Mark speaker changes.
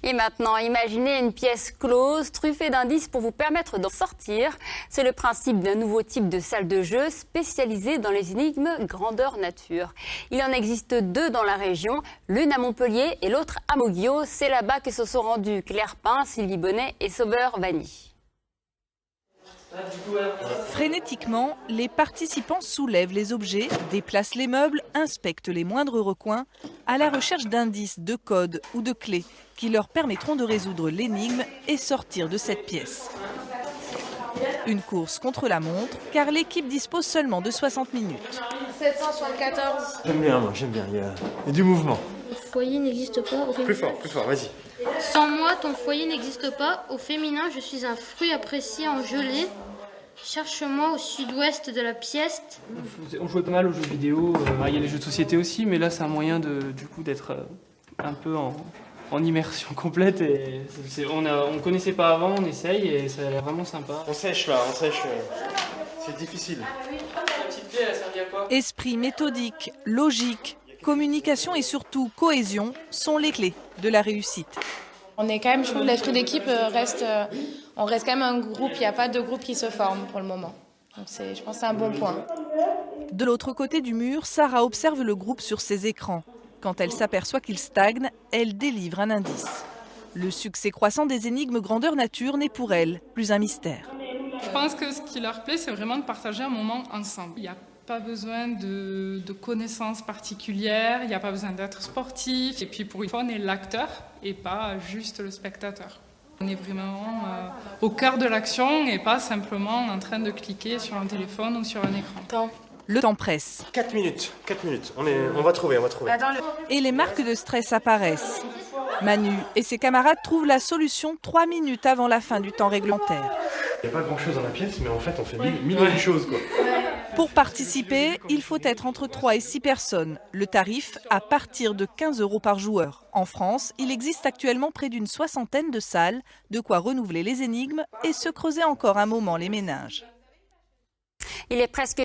Speaker 1: Et maintenant, imaginez une pièce close, truffée d'indices pour vous permettre d'en sortir. C'est le principe d'un nouveau type de salle de jeu spécialisée dans les énigmes grandeur nature. Il en existe 2 dans la région, l'une à Montpellier et l'autre à Moguio. C'est là-bas que se sont rendus Claire Pin, Sylvie Bonnet et Sauveur Vanny.
Speaker 2: Frénétiquement, les participants soulèvent les objets, déplacent les meubles, inspectent les moindres recoins à la recherche d'indices, de codes ou de clés qui leur permettront de résoudre l'énigme et sortir de cette pièce. Une course contre la montre, car l'équipe dispose seulement de 60 minutes.
Speaker 3: 774. J'aime bien, il y a du mouvement.
Speaker 4: Ton foyer n'existe pas au féminin.
Speaker 3: Plus fort, vas-y.
Speaker 4: Sans moi, ton foyer n'existe pas. Au féminin, je suis un fruit apprécié en gelée. Cherche-moi au sud-ouest de la pièce.
Speaker 5: On jouait pas mal aux jeux vidéo. Il y a les jeux de société aussi, mais là, c'est un moyen d'être un peu en immersion complète. Et on connaissait pas avant, on essaye et ça a l'air vraiment sympa.
Speaker 3: On sèche là, c'est difficile.
Speaker 5: La petite clé, elle a servi à quoi ?
Speaker 2: Esprit méthodique, logique, communication et surtout cohésion sont les clés de la réussite.
Speaker 6: On est quand même, je trouve, l'esprit d'équipe on reste quand même un groupe, il n'y a pas de groupe qui se forme pour le moment. Donc je pense que c'est un bon point.
Speaker 2: De l'autre côté du mur, Sarah observe le groupe sur ses écrans. Quand elle s'aperçoit qu'il stagne, elle délivre un indice. Le succès croissant des énigmes grandeur nature n'est pour elle plus un mystère.
Speaker 7: Je pense que ce qui leur plaît, c'est vraiment de partager un moment ensemble. Il n'y a pas besoin de connaissances particulières, il n'y a pas besoin d'être sportif. Et puis pour une fois, on est l'acteur et pas juste le spectateur. On est vraiment au cœur de l'action et pas simplement en train de cliquer sur un téléphone ou sur un écran.
Speaker 2: Le temps presse.
Speaker 3: 4 minutes. On va trouver.
Speaker 2: Et les marques de stress apparaissent. Manu et ses camarades trouvent la solution 3 minutes avant la fin du temps réglementaire.
Speaker 3: Il n'y a pas grand-chose dans la pièce, mais en fait, on fait mille et une choses, quoi.
Speaker 2: Pour participer, il faut être entre 3 et 6 personnes. Le tarif à partir de 15 € par joueur. En France, il existe actuellement près d'une 60aine de salles, de quoi renouveler les énigmes et se creuser encore un moment les méninges.
Speaker 1: Il est presque